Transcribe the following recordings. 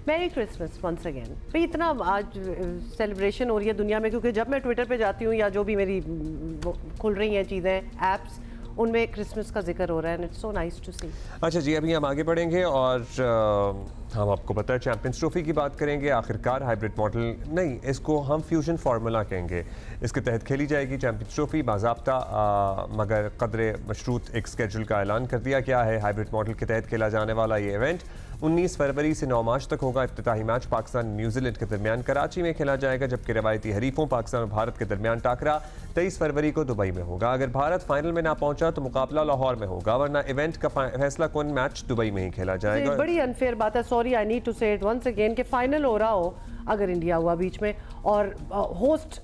Merry Christmas once again. भाई इतना आज सेलिब्रेशन हो रही है दुनिया में, क्योंकि जब मैं ट्विटर पे जाती हूँ या जो भी मेरी खुल रही हैं चीज़ें ऐप्स, उनमें क्रिसमस का जिक्र हो रहा है। इट्स सो नाइस टू सी। अच्छा जी, अभी हम आगे बढ़ेंगे और हम आपको पता है चैंपियंस ट्रॉफी की बात करेंगे। आखिरकार हाइब्रिड मॉडल नहीं, इसको हम फ्यूजन फार्मूला कहेंगे। इसके तहत खेली जाएगी चैंपियंस ट्रॉफी बाज़ाब्ता, मगर कदरे मशरूत एक स्केड्यूल का ऐलान कर दिया गया है। हाइब्रिड मॉडल के तहत खेला जाने वाला ये इवेंट 19 फरवरी से 9 मार्च तक होगा। इफ्तिताही मैच पाकिस्तान न्यूजीलैंड के दरमियान कराची में खेला जाएगा, जबकि रवायती हरीफों पाकिस्तान और भारत के दरमियान टाकरा 23 फरवरी को दुबई में होगा। अगर भारत फाइनल में ना पहुंचा तो मुकाबला लाहौर में होगा, वरना इवेंट का फैसला कौन मैच दुबई में ही खेला जाएगा। बड़ी अनफेयर बात है, सॉरी आई नीड टू से इट वंस अगेन, कि फाइनल हो रहा हो अगर इंडिया हुआ बीच में और होस्ट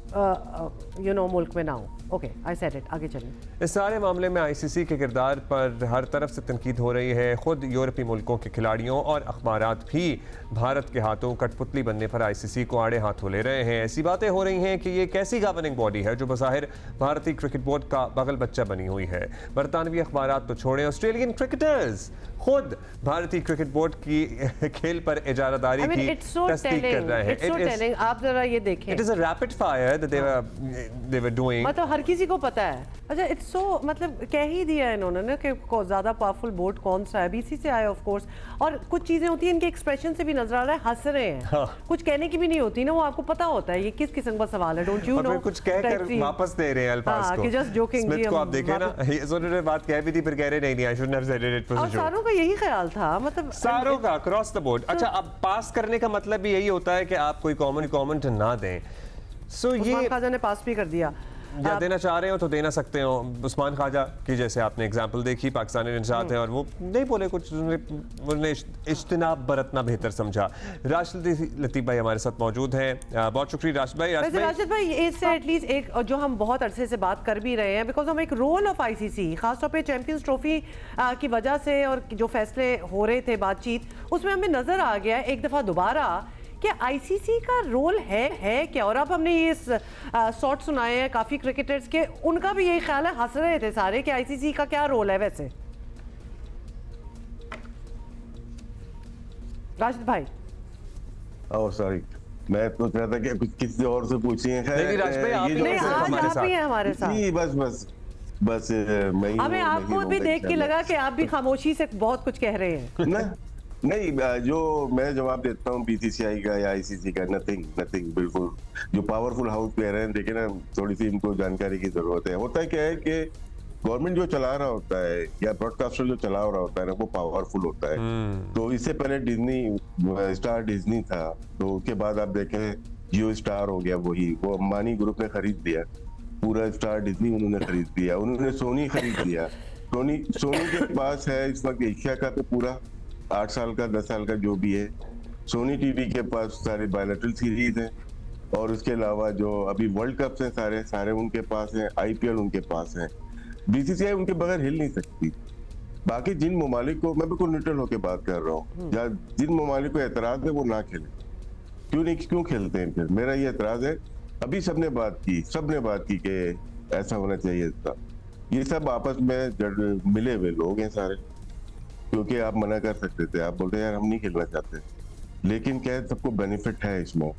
मुल्क में ना हो। Okay, I said it. आगे चलें। इस सारे मामले में आईसीसी के किरदार पर हर तरफ से तनकीद हो रही है। खुद यूरोपीय मुल्कों के खिलाड़ियों और अखबारात भी भारत के हाथों कठपुतली बनने पर आईसीसी को आड़े हाथों ले रहे हैं। ऐसी बातें हो रही हैं कि ये कैसी गवर्निंग बॉडी है जो बज़ाहिर भारतीय क्रिकेट बोर्ड का बगल बच्चा बनी हुई है। बरतानवी अखबारात तो छोड़ें, ऑस्ट्रेलियन क्रिकेटर्स खुद भारतीय क्रिकेट बोर्ड की खेल पर इजारादारी की तस्दीक कर रहे हैं। आप जरा ये देखें, it is a rapid fire that they were doing। मतलब हर किसी को पता है। अच्छा, इट्स सो मतलब कह ही दिया है इन्होंने ना कि ज़्यादा पावरफुल बोर्ड कौन सा है। बीसी से आया ऑफ कोर्स, और कुछ चीज़ें होती हैं इनके एक्सप्रेशन से भी नजर आ रहा है हंस रहे हैं। हाँ। कुछ कहने की भी नहीं होती ना, वो आपको पता होता है ये किस किस्म का सवाल है। डोंट यू नो, कुछ कहकर वापस दे रहे हैं अल्फाज को। कि जस्ट जोकिंग जी, को आप देखें ना, ये बात कह भी थी फिर कह रहे नहीं, I shouldn't have said it. और सारों का यही ख्याल था, मतलब सारों का अक्रॉस द बोर्ड। अच्छा, अब पास करने का मतलब भी यही होता है कि आप कोई कमेंट ना दें। सो ये खाजा ने पास भी कर दिया, या देना चाह रहे हो तो देना सकते हो। उस्मान ख्वाजा की जैसे आपने एग्जांपल देखी, पाकिस्तानी निजात है और वो नहीं बोले कुछ, उन्होंने इज्तिनाब बरतना बेहतर समझा। राशिद लतीफ़ भाई हमारे साथ मौजूद हैं, बहुत शुक्रिया राशिद भाई। राशिद भाई, इससे एटलीस्ट एक जो हम बहुत अरसे से बात कर भी रहे हैं, बिकॉज हम एक रोल ऑफ आईसीसी खासतौर पे चैंपियंस ट्रॉफी की वजह से और जो फैसले हो रहे थे बातचीत, उसमें हमें नजर आ गया एक दफ़ा दोबारा कि आईसीसी का रोल है क्या। और अब हमने ये शॉट सुनाए हैं काफ़ी क्रिकेटर्स के, उनका भी यही ख्याल है, हंस रहे थे सारे कि आईसीसी का क्या रोल है वैसे। राशिद भाई, ओह सॉरी, मैं सोच रहा था कि कुछ किसी और से पूछिए। नहीं राशिद भाई, आप ही हैं हमारे साथ। जी बस मैं हमें आपको भी देख के लगा कि आप भी खामोशी से बहुत कुछ कह रहे हैं ना। नहीं, जो मैं जवाब देता हूँ बीसीसीआई का या आईसीसी का, नथिंग बिल्कुल। जो पावरफुल हाउस प्लेयर हैं, देखिए ना, थोड़ी सी इनको जानकारी की जरूरत है। होता है क्या है कि गवर्नमेंट जो चला रहा होता है या ब्रॉडकास्टर जो चला रहा होता है ना, वो पावरफुल होता है। तो इससे पहले डिज्नी स्टार डिज्नी था, तो उसके बाद आप देखें जियो स्टार हो गया, वो अंबानी ग्रुप ने खरीद लिया पूरा स्टार डिज्नी, उन्होंने खरीद लिया। उन्होंने सोनी खरीद लिया। सोनी के पास है इस वक्त एशिया का तो पूरा 8 साल का 10 साल का जो भी है। सोनी टीवी के पास सारे बायलैटरल सीरीज हैं, और उसके अलावा जो अभी वर्ल्ड कप्स हैं सारे उनके पास हैं, आईपीएल उनके पास है। बीसीसीआई उनके बगैर हिल नहीं सकती। बाकी जिन ममालिक को, मैं बिल्कुल न्यूट्रल होकर बात कर रहा हूँ, या जिन ममालिक को एतराज है वो ना खेले। क्यों खेलते हैं फिर? मेरा ये एतराज है। अभी सबने बात की कि ऐसा होना चाहिए था। ये सब आपस में मिले हुए लोग हैं सारे, क्योंकि आप मना कर सकते थे, आप बोलते यार हम नहीं खेलना चाहते, लेकिन क्या सबको बेनिफिट है इसमें।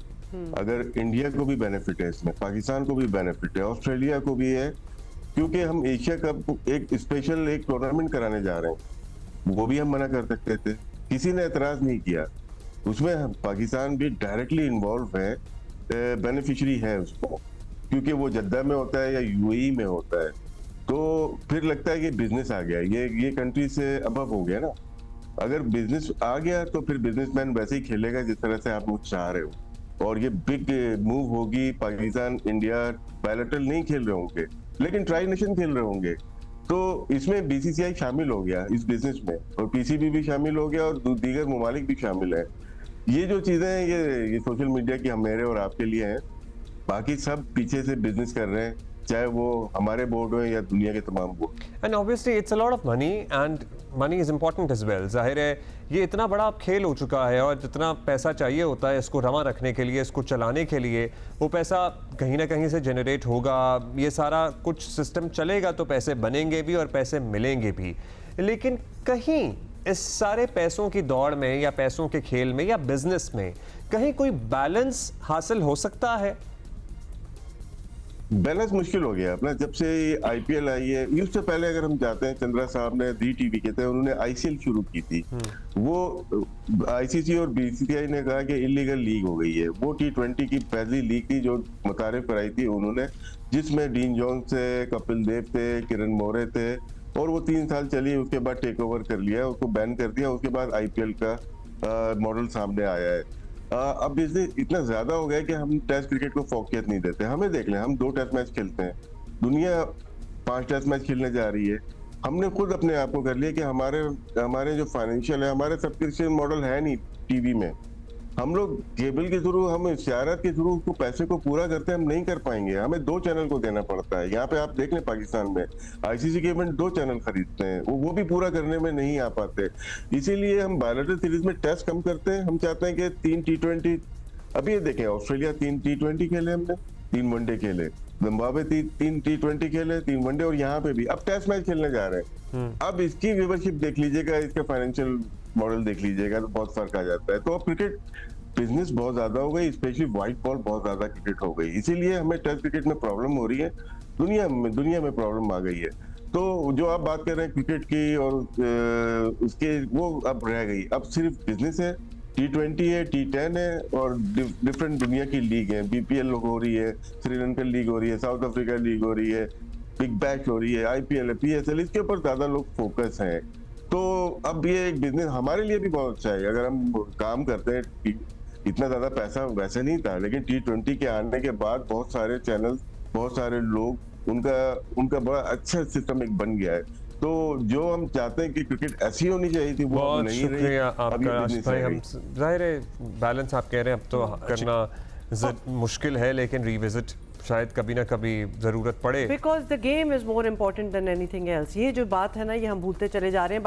अगर इंडिया को भी बेनिफिट है इसमें, पाकिस्तान को भी बेनिफिट है, ऑस्ट्रेलिया को भी है, क्योंकि हम एशिया कप एक स्पेशल एक टूर्नामेंट कराने जा रहे हैं। वो भी हम मना कर सकते थे, किसी ने एतराज नहीं किया। उसमें पाकिस्तान भी डायरेक्टली इन्वॉल्व है, बेनिफिशियरी है उसको, क्योंकि वो जद्दा में होता है या यूएई में होता है। तो फिर लगता है कि बिजनेस आ गया, ये कंट्री से अबव हो गया ना। अगर बिजनेस आ गया तो फिर बिजनेसमैन वैसे ही खेलेगा जिस तरह से आप लोग चाह रहे हो, और ये बिग मूव होगी। पाकिस्तान इंडिया बायलैटरल नहीं खेल रहे होंगे, लेकिन ट्राई नेशन खेल रहे होंगे। तो इसमें बीसीसीआई शामिल हो गया इस बिजनेस में, और पीसीबी भी शामिल हो गया, और दीगर ममालिक भी शामिल है। ये जो चीजें हैं ये सोशल मीडिया की मेरे और आपके लिए हैं, बाकी सब पीछे से बिजनेस कर रहे हैं, चाहे वो हमारे बोर्ड हो या दुनिया के तमाम board. And obviously it's a lot of money, and money is important as well. जाहिर है ये इतना बड़ा खेल हो चुका है, और जितना पैसा चाहिए होता है इसको रवा रखने के लिए, इसको चलाने के लिए, वो पैसा कहीं ना कहीं से जनरेट होगा। ये सारा कुछ सिस्टम चलेगा तो पैसे बनेंगे भी और पैसे मिलेंगे भी। लेकिन कहीं इस सारे पैसों की दौड़ में या पैसों के खेल में या बिजनेस में कहीं कोई बैलेंस हासिल हो सकता है? बैलेंस मुश्किल हो गया अपना जब से आईपीएल आई है। उससे पहले अगर हम जाते हैं, चंद्रा साहब ने दी टीवी के थे, उन्होंने आईसीएल शुरू की थी। वो आईसीसी और बीसीसीआई ने कहा कि इलीगल लीग हो गई है। वो T20 की पहली लीग थी जो मुतारिफ कराई थी उन्होंने, जिसमें डीन जॉन्स थे, कपिल देव थे, किरण मोरे थे, और वो 3 साल चली। उसके बाद टेक ओवर कर लिया, उसको बैन कर दिया। उसके बाद आईपीएल का मॉडल सामने आया है। अब बिजनेस इतना ज्यादा हो गया कि हम टेस्ट क्रिकेट को फोकियत नहीं देते। हमें देख लें, हम 2 टेस्ट मैच खेलते हैं, दुनिया 5 टेस्ट मैच खेलने जा रही है। हमने खुद अपने आप को कर लिया कि हमारे जो फाइनेंशियल है, हमारे सब्सक्रिप्शन मॉडल है नहीं टीवी में। हम लोग केबल के थ्रू, हम इशारत के थ्रू उसको पैसे को पूरा करते हैं, हम नहीं कर पाएंगे। हमें 2 चैनल को देना पड़ता है। यहाँ पे आप देख लें, पाकिस्तान में आईसीसी के इवेंट 2 चैनल खरीदते हैं, वो भी पूरा करने में नहीं आ पाते। इसीलिए हम बायलैटरल सीरीज में टेस्ट कम करते हैं। हम चाहते हैं कि 3 T20, अभी ये देखें, ऑस्ट्रेलिया 3 T20 खेले हमने, 3 वनडे खेले, जिम्बाब्वे 3 T20 खेले, 3 वनडे, और यहाँ पे भी अब टेस्ट मैच खेलने जा रहे हैं। अब इसकी व्यूवरशिप देख लीजिएगा, इसका फाइनेंशियल मॉडल देख लीजिएगा, तो बहुत फर्क आ जाता है। तो अब क्रिकेट बिजनेस बहुत ज्यादा हो गई, स्पेशली व्हाइट बॉल बहुत ज्यादा क्रिकेट हो गई। इसीलिए हमें टेस्ट क्रिकेट में प्रॉब्लम हो रही है, दुनिया में प्रॉब्लम आ गई है। तो जो आप बात कर रहे हैं क्रिकेट की और उसके, वो अब रह गई। अब सिर्फ बिजनेस है, T20 है, T10 है, और डिफरेंट दुनिया की लीग है। बीपीएल हो रही है, श्रीलंकन लीग हो रही है, साउथ अफ्रीका लीग हो रही है, बिग बैश हो रही है, आईपीएल है, पीएसएल, इसके ऊपर ज्यादा लोग फोकस हैं। तो अब ये एक बिजनेस हमारे लिए भी बहुत अच्छा है। अगर हम काम करते हैं, इतना ज्यादा पैसा वैसे नहीं था, लेकिन T20 के आने के बाद बहुत सारे चैनल, बहुत सारे लोग, उनका बड़ा अच्छा सिस्टम एक बन गया है। तो जो हम चाहते हैं कि क्रिकेट ऐसी होनी चाहिए थी, वो बहुत नहीं रही। शुक्रिया अब ये आपका business भाई। रह हम गई। जाहिर है बैलेंस आप कह रहे हैं अब तो करना मुश्किल है, लेकिन रिविजिट शायद कभी ना कभी जरूरत पड़े। Because the game is more important than anything else. ये जो बात है ना, ये हम भूलते चले जा रहे हैं।